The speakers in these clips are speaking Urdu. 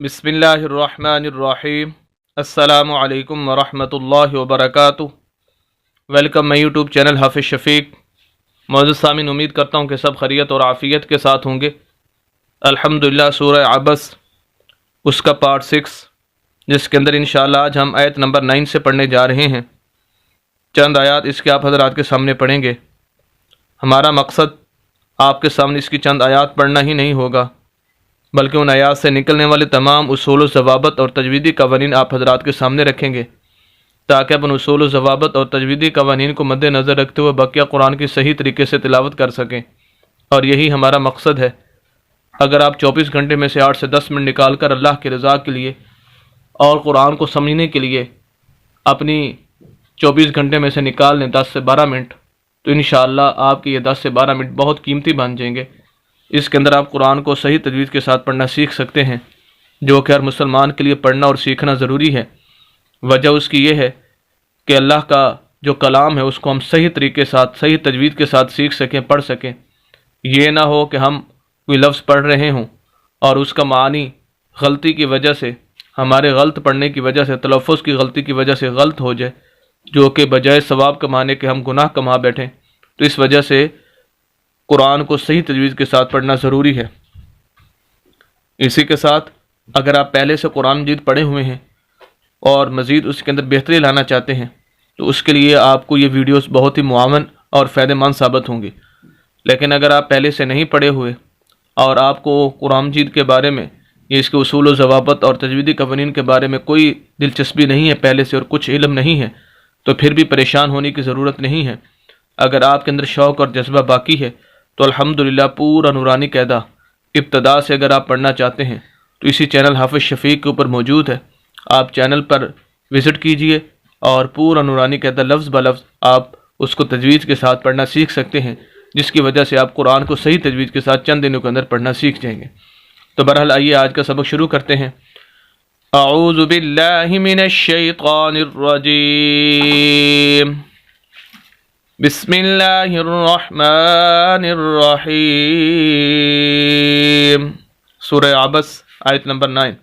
بسم اللہ الرحمن الرحیم۔ السلام علیکم ورحمۃ اللہ وبرکاتہ۔ ویلکم مائی یوٹیوب چینل حافظ شفیق۔ معزز سامعین، امید کرتا ہوں کہ سب خیریت اور عافیت کے ساتھ ہوں گے۔ الحمدللہ سورہ عبس اس کا پارٹ 6، جس کے اندر انشاءاللہ آج ہم آیت نمبر 9 سے پڑھنے جا رہے ہیں۔ چند آیات اس کے آپ حضرات کے سامنے پڑھیں گے۔ ہمارا مقصد آپ کے سامنے اس کی چند آیات پڑھنا ہی نہیں ہوگا، بلکہ ان آیات سے نکلنے والے تمام اصول و ضوابط اور تجویدی قوانین آپ حضرات کے سامنے رکھیں گے، تاکہ اپن اصول و ضوابط اور تجویدی قوانین کو مد نظر رکھتے ہوئے بقیہ قرآن کی صحیح طریقے سے تلاوت کر سکیں، اور یہی ہمارا مقصد ہے۔ اگر آپ 24 گھنٹے میں سے 8 سے 10 منٹ نکال کر اللہ کی رضا کے لیے اور قرآن کو سمجھنے کے لیے اپنی 24 گھنٹے میں سے نکال لیں 10 سے 12 منٹ، تو انشاءاللہ آپ کے یہ 10 سے 12 منٹ بہت قیمتی بن جائیں گے۔ اس کے اندر آپ قرآن کو صحیح تجوید کے ساتھ پڑھنا سیکھ سکتے ہیں، جو کہ ہر مسلمان کے لیے پڑھنا اور سیکھنا ضروری ہے۔ وجہ اس کی یہ ہے کہ اللہ کا جو کلام ہے اس کو ہم صحیح طریقے کے ساتھ، صحیح تجوید کے ساتھ سیکھ سکیں، پڑھ سکیں۔ یہ نہ ہو کہ ہم کوئی لفظ پڑھ رہے ہوں اور اس کا معنی غلطی کی وجہ سے، ہمارے غلط پڑھنے کی وجہ سے، تلفظ کی غلطی کی وجہ سے غلط ہو جائے، جو کہ بجائے ثواب کمانے کے ہم گناہ کما بیٹھیں۔ تو اس وجہ سے قرآن کو صحیح تجوید کے ساتھ پڑھنا ضروری ہے۔ اسی کے ساتھ اگر آپ پہلے سے قرآن مجید پڑھے ہوئے ہیں اور مزید اس کے اندر بہتری لانا چاہتے ہیں، تو اس کے لیے آپ کو یہ ویڈیوز بہت ہی معاون اور فائدہ مند ثابت ہوں گی۔ لیکن اگر آپ پہلے سے نہیں پڑھے ہوئے اور آپ کو قرآن مجید کے بارے میں یا اس کے اصول و ضوابط اور تجویدی قوانین کے بارے میں کوئی دلچسپی نہیں ہے پہلے سے، اور کچھ علم نہیں ہے، تو پھر بھی پریشان ہونے کی ضرورت نہیں ہے۔ اگر آپ کے اندر شوق اور جذبہ باقی ہے تو الحمدللہ پورا نورانی قاعدہ ابتدا سے اگر آپ پڑھنا چاہتے ہیں تو اسی چینل حافظ شفیق کے اوپر موجود ہے۔ آپ چینل پر وزٹ کیجئے اور پورا نورانی قاعدہ لفظ بہ لفظ آپ اس کو تجوید کے ساتھ پڑھنا سیکھ سکتے ہیں، جس کی وجہ سے آپ قرآن کو صحیح تجوید کے ساتھ چند دنوں کے اندر پڑھنا سیکھ جائیں گے۔ تو بہرحال آئیے آج کا سبق شروع کرتے ہیں۔ اعوذ باللہ من الشیطان الرجیم، بسم اللہ الرحمن الرحیم۔ سورہ عبس آیت نمبر 9۔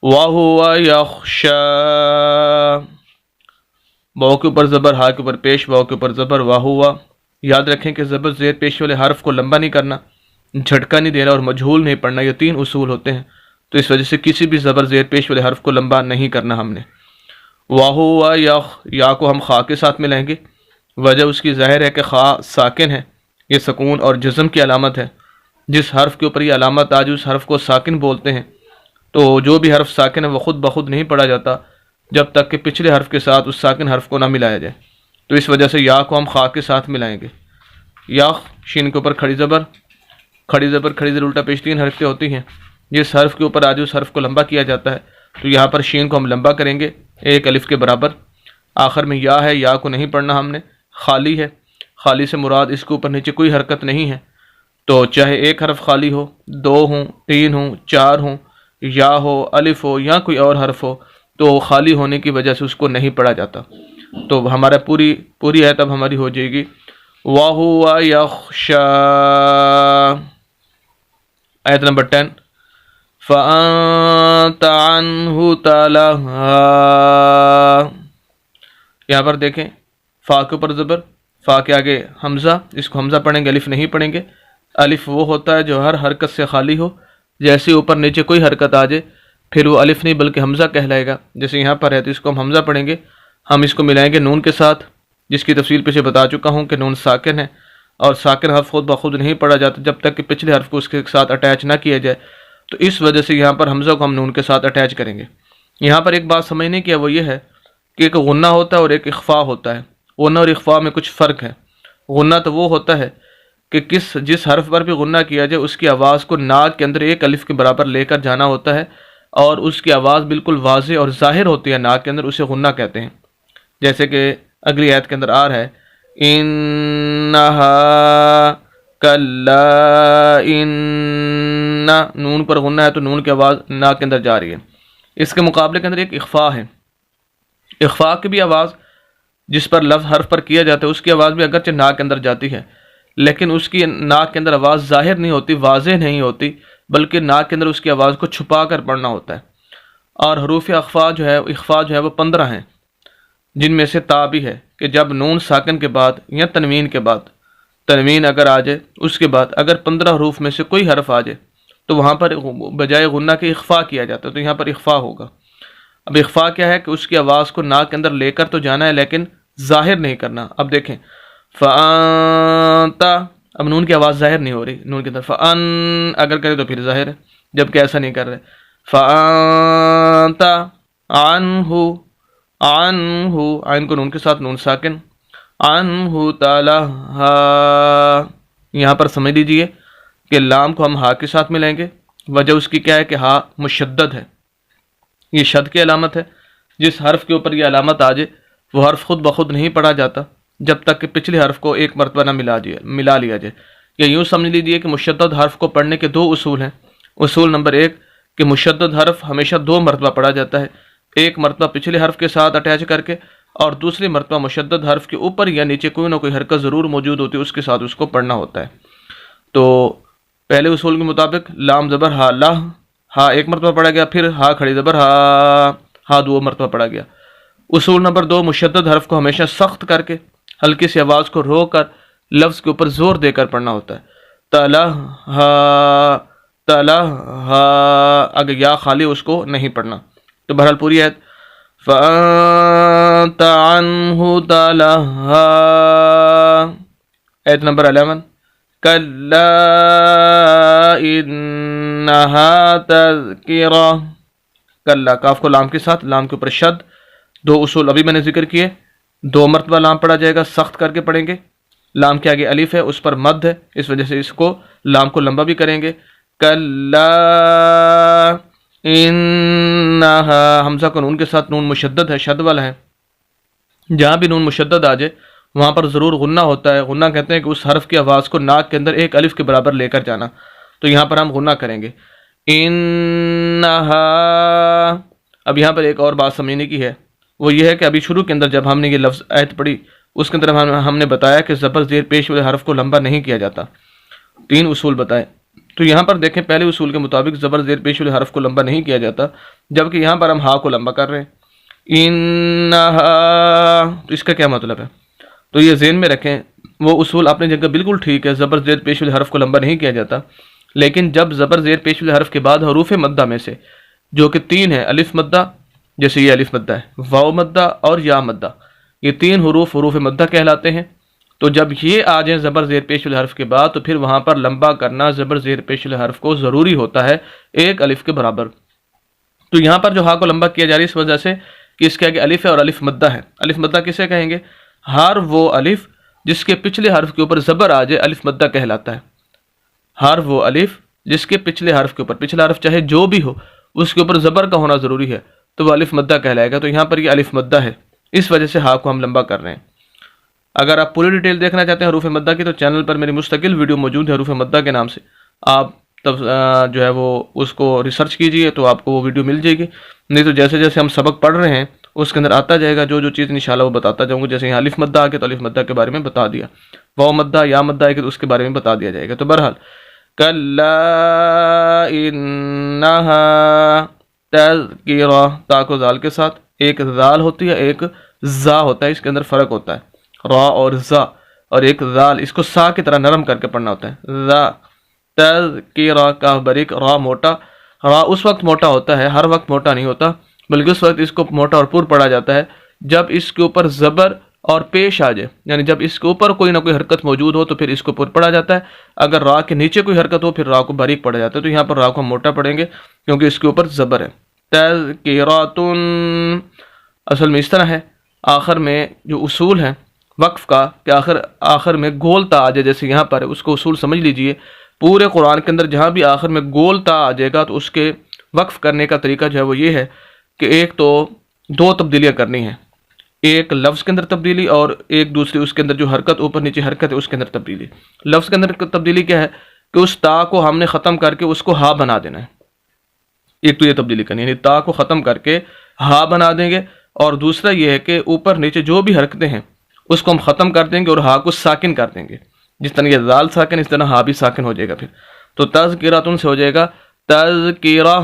وَهُوَ يَخْشَىٰ، واو کے اوپر زبر، ہا کے اوپر پیش، واو کے اوپر زبر، وَهُوَ۔ یاد رکھیں کہ زبر زیر پیش والے حرف کو لمبا نہیں کرنا، جھٹکا نہیں دینا اور مجہول نہیں پڑھنا، یہ 3 اصول ہوتے ہیں۔ تو اس وجہ سے کسی بھی زبر زیر پیش والے حرف کو لمبا نہیں کرنا ہم نے۔ وَهُوَ یا کو ہم خا کے ساتھ ملائیں گے۔ وجہ اس کی ظاہر ہے کہ خا ساکن ہے، یہ سکون اور جزم کی علامت ہے۔ جس حرف کے اوپر یہ علامت آج اس حرف کو ساکن بولتے ہیں، تو جو بھی حرف ساکن ہے وہ خود بخود نہیں پڑھا جاتا جب تک کہ پچھلے حرف کے ساتھ اس ساکن حرف کو نہ ملایا جائے۔ تو اس وجہ سے یا کو ہم خا کے ساتھ ملائیں گے۔ یا شین کے اوپر کھڑی زبر، کھڑی زبر الٹا پیش 3 حرفیں ہوتی ہیں۔ جس حرف کے اوپر آج اس حرف کو لمبا کیا جاتا ہے، تو یہاں پر شین کو ہم لمبا کریں گے 1 الف کے برابر۔ آخر میں یا ہے، یا کو نہیں پڑھنا ہم نے، خالی ہے۔ خالی سے مراد اس کے اوپر نیچے کوئی حرکت نہیں ہے، تو چاہے 1 حرف خالی ہو، 2 ہوں، 3 ہوں، 4 ہوں، یا ہو، الف ہو یا کوئی اور حرف ہو، تو خالی ہونے کی وجہ سے اس کو نہیں پڑھا جاتا۔ تو ہمارا پوری آیت اب ہماری ہو جائے گی۔ وَهُوَ يَخْشَىٰ، آیت نمبر 10۔ فَأَنتَ عَنْهُ تَلَهَّىٰ، یہاں پر دیکھیں فا کے اوپر زبر، فا کے آگے حمزہ، اس کو حمزہ پڑھیں گے، الف نہیں پڑھیں گے۔ الف وہ ہوتا ہے جو ہر حرکت سے خالی ہو، جیسے اوپر نیچے کوئی حرکت آ جائے پھر وہ الف نہیں بلکہ حمزہ کہلائے گا۔ جیسے یہاں پر ہے تو اس کو ہم حمزہ پڑھیں گے، ہم اس کو ملائیں گے نون کے ساتھ، جس کی تفصیل پیچھے بتا چکا ہوں کہ نون ساکن ہے، اور ساکن حرف خود بخود نہیں پڑھا جاتا جب تک کہ پچھلے حرف کو اس کے ساتھ اٹیچ نہ کیا جائے۔ تو اس وجہ سے یہاں پر حمزہ کو ہم نون کے ساتھ اٹیچ کریں گے۔ یہاں پر ایک بات سمجھنے کی ہے، وہ یہ ہے کہ ایک غنہ ہوتا ہے اور ایک اخفا ہوتا ہے۔ غنہ اور اخفا میں کچھ فرق ہے۔ غنہ تو وہ ہوتا ہے کہ جس حرف پر بھی غنہ کیا جائے اس کی آواز کو ناک کے اندر 1 الف کے برابر لے کر جانا ہوتا ہے، اور اس کی آواز بالکل واضح اور ظاہر ہوتی ہے ناک کے اندر، اسے غنہ کہتے ہیں۔ جیسے کہ اگلی آیت کے اندر آ رہا ہے انہا کلا، نون پر غنہ ہے تو نون کی آواز ناک کے اندر جا رہی ہے۔ اس کے مقابلے کے اندر ایک اخفا ہے۔ اخفا کی بھی آواز جس پر لفظ حرف پر کیا جاتا ہے اس کی آواز بھی اگرچہ ناک کے اندر جاتی ہے، لیکن اس کی ناک کے اندر آواز ظاہر نہیں ہوتی، واضح نہیں ہوتی، بلکہ ناک کے اندر اس کی آواز کو چھپا کر پڑھنا ہوتا ہے۔ اور حروف اخفا جو ہے وہ 15 ہیں، جن میں سے تا بھی ہے کہ جب نون ساکن کے بعد یا تنوین کے بعد، تنوین اگر آ جائے اس کے بعد اگر 15 حروف میں سے کوئی حرف آ جائے تو وہاں پر بجائے غنہ کے اخفا کیا جاتا ہے، تو یہاں پر اخفا ہوگا۔ اب اخفا کیا ہے کہ اس کی آواز کو ناک کے اندر لے کر تو جانا ہے لیکن ظاہر نہیں کرنا۔ اب دیکھیں فَأَنْتَ، اب نون کی آواز ظاہر نہیں ہو رہی، نون کے اندر فَأَن اگر کرے تو پھر ظاہر ہے، جبکہ ایسا نہیں کر رہے۔ فَأَنْتَ عَنْهُ، عین کو نون کے ساتھ نون ساکن، عَنْهُ تَلَهَا، یہاں پر سمجھ لیجئے کہ لام کو ہم ہا کے ساتھ ملائیں گے، وجہ اس کی کیا ہے کہ ہا مشدد ہے، یہ شد کی علامت ہے۔ جس حرف کے اوپر یہ علامت آ جائے وہ حرف خود بخود نہیں پڑھا جاتا جب تک کہ پچھلے حرف کو ایک مرتبہ نہ ملا لیا جائے۔ یا یوں سمجھ لیجئے کہ مشدد حرف کو پڑھنے کے 2 اصول ہیں۔ اصول نمبر 1 کہ مشدد حرف ہمیشہ 2 مرتبہ پڑھا جاتا ہے، ایک مرتبہ پچھلے حرف کے ساتھ اٹیچ کر کے، اور دوسری مرتبہ مشدد حرف کے اوپر یا نیچے کوئی نہ کوئی حرکت ضرور موجود ہوتی ہے، اس کے ساتھ اس کو پڑھنا ہوتا ہے۔ تو پہلے اصول کے مطابق لام زبر ہا، لا، ہا ایک مرتبہ پڑھا گیا، پھر ہا کھڑی زبر ہا 2 مرتبہ پڑھا گیا۔ اصول نمبر 2 مشدد حرف کو ہمیشہ سخت کر کے ہلکی سی آواز کو رو کر لفظ کے اوپر زور دے کر پڑھنا ہوتا ہے۔ تلہا، اگر یا خالی اس کو نہیں پڑھنا۔ تو بہرحال پوری آیت فَأَنْتَ عَنْهُ تَلَهَا، آیت نمبر 11 کَلَّا إِنَّهَا تَذْكِرَةٌ، کلا کاف کو لام کے ساتھ، لام کے اوپر شد، 2 اصول ابھی میں نے ذکر کیے، 2 مرتبہ لام پڑھا جائے گا، سخت کر کے پڑھیں گے، لام کے آگے الف ہے اس پر مد ہے، اس وجہ سے اس کو لام کو لمبا بھی کریں گے۔ کلا انہا، حمزہ کو نون کے ساتھ، نون مشدد ہے، شد والا ہے، جہاں بھی نون مشدد آ جائے وہاں پر ضرور غنہ ہوتا ہے۔ غنہ کہتے ہیں کہ اس حرف کی آواز کو ناک کے اندر ایک الف کے برابر لے کر جانا، تو یہاں پر ہم غنہ کریں گے انہا۔ اب یہاں پر ایک اور بات سمجھنے کی ہے، وہ یہ ہے کہ ابھی شروع کے اندر جب ہم نے یہ لفظ آیت پڑھی اس کے اندر ہم نے بتایا کہ زبر زیر پیش والے حرف کو لمبا نہیں کیا جاتا، 3 اصول بتائے۔ تو یہاں پر دیکھیں پہلے اصول کے مطابق زبر زیر پیش والے حرف کو لمبا نہیں کیا جاتا، جبکہ یہاں پر ہم ہا کو لمبا کر رہے ہیں انہا، تو اس کا کیا مطلب ہے؟ تو یہ ذہن میں رکھیں، وہ اصول اپنی جگہ بالکل ٹھیک ہے، زبر زیر پیش والے حرف کو لمبا نہیں کیا جاتا، لیکن جب زبر زیر پیش والے حرف کے بعد حروف مدہ میں سے جو کہ 3 ہیں، الف مدہ جیسے یہ الف مدہ ہے، واو مدہ اور یا مدہ، یہ 3 حروف مدہ کہلاتے ہیں۔ تو جب یہ آ جائیں زبر زیر پیش والے حرف کے بعد تو پھر وہاں پر لمبا کرنا زبر زیر پیش والے حرف کو ضروری ہوتا ہے ایک الف کے برابر۔ تو یہاں پر جو ہا کو لمبا کیا جا رہا ہے اس وجہ سے کہ اس کے آگے الف ہے اور الف مدہ ہے۔ الف مدہ کسے کہیں گے؟ ہر وہ الف جس کے پچھلے حرف کے اوپر زبر آ جائے الف مدہ کہلاتا ہے۔ ہر وہ الف جس کے پچھلے حرف کے اوپر، پچھلا حرف چاہے جو بھی ہو اس کے اوپر زبر کا ہونا ضروری ہے، تو وہ الف مدہ کہلائے گا۔ تو یہاں پر یہ الف مدہ ہے، اس وجہ سے ہا کو ہم لمبا کر رہے ہیں۔ اگر آپ پوری ڈیٹیل دیکھنا چاہتے ہیں حروف مدہ کی تو چینل پر میری مستقل ویڈیو موجود ہے حروف مدہ کے نام سے، آپ تب جو ہے وہ اس کو ریسرچ کیجئے تو آپ کو وہ ویڈیو مل جائے گی، نہیں تو جیسے جیسے ہم سبق پڑھ رہے ہیں اس کے اندر آتا جائے گا جو چیز انشاءاللہ وہ بتاتا جاؤں گا۔ جیسے یہاں الف مدہ آ کے تو الف مدہ کے بارے میں بتا دیا، واو مدہ یا مدہ آئے گا تو اس کے بارے میں بتا دیا جائے گا۔ تو بہرحال کلا انہا تذکرہ، تا کو زال کے ساتھ، ایک زال ہوتی ہے ایک زا ہوتا ہے، اس کے اندر فرق ہوتا ہے، را اور زا، اور ایک زال اس کو سا کی طرح نرم کر کے پڑھنا ہوتا ہے، زا تذکرہ، کاف باریک، را موٹا۔ را اس وقت موٹا ہوتا ہے، ہر وقت موٹا نہیں ہوتا، بلکہ اس وقت اس کو موٹا اور پور پڑھا جاتا ہے جب اس کے اوپر زبر اور پیش آ جائے، یعنی جب اس کے اوپر کوئی نہ کوئی حرکت موجود ہو تو پھر اس کو پر پڑھا جاتا ہے، اگر را کے نیچے کوئی حرکت ہو پھر را کو باریک پڑھا جاتا ہے۔ تو یہاں پر را کو ہم موٹا پڑھیں گے کیونکہ اس کے اوپر زبر ہے۔ تذکرۃن، اصل میں اس طرح ہے، آخر میں جو اصول ہیں وقف کا کہ آخر میں گول تا آ جائے، جیسے یہاں پر اس کو اصول سمجھ لیجئے، پورے قرآن کے اندر جہاں بھی آخر میں گول تا آ جائے گا تو اس کے وقف کرنے کا طریقہ جو ہے وہ یہ ہے کہ ایک تو 2 تبدیلیاں کرنی ہیں، ایک لفظ کے اندر تبدیلی اور ایک دوسری اس کے اندر جو حرکت اوپر نیچے حرکت ہے اس کے اندر تبدیلی۔ لفظ کے اندر تبدیلی کیا ہے کہ اس تا کو ہم نے ختم کر کے اس کو ہا بنا دینا ہے، ایک تو یہ تبدیلی کرنی ہے، یعنی تا کو ختم کر کے ہا بنا دیں گے، اور دوسرا یہ ہے کہ اوپر نیچے جو بھی حرکتیں ہیں اس کو ہم ختم کر دیں گے اور ہا کو ساکن کر دیں گے، جس طرح یہ زال ساکن اس طرح ہا بھی ساکن ہو جائے گا۔ پھر تو تذکراتن سے ہو جائے گا تذکرہ،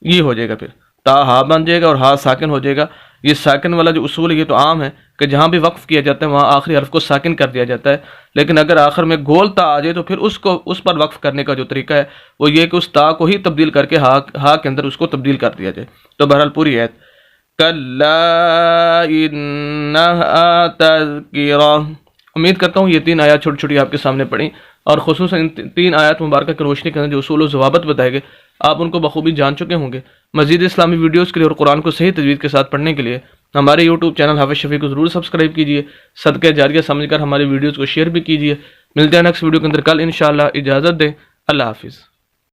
یہ ہو جائے گا، پھر تا ہا بن جائے گا اور ہا ساکن ہو جائے گا۔ یہ ساکن والا جو اصول ہے یہ تو عام ہے کہ جہاں بھی وقف کیا جاتا ہے وہاں آخری حرف کو ساکن کر دیا جاتا ہے، لیکن اگر آخر میں گول تا آ جائے تو پھر اس پر وقف کرنے کا جو طریقہ ہے وہ یہ کہ اس تا کو ہی تبدیل کر کے ہا کے اندر اس کو تبدیل کر دیا جائے۔ تو بہرحال پوری آیت کلا انہا تذکرہ۔ امید کرتا ہوں یہ 3 آیات چھوٹی چھوٹی آپ کے سامنے پڑھی، اور خصوصاً ان 3 آیات مبارکہ کی روشنی کے اندر جو اصول و ضوابط بتائے گئے آپ ان کو بخوبی جان چکے ہوں گے۔ مزید اسلامی ویڈیوز کے لیے اور قرآن کو صحیح تجوید کے ساتھ پڑھنے کے لیے ہمارے یوٹیوب چینل حافظ شفیق کو ضرور سبسکرائب کیجیے، صدقہ جاریہ سمجھ کر ہمارے ویڈیوز کو شیئر بھی کیجیے۔ ملتے ہیں نیکسٹ ویڈیو کے اندر کل انشاءاللہ، اجازت دیں، اللہ حافظ۔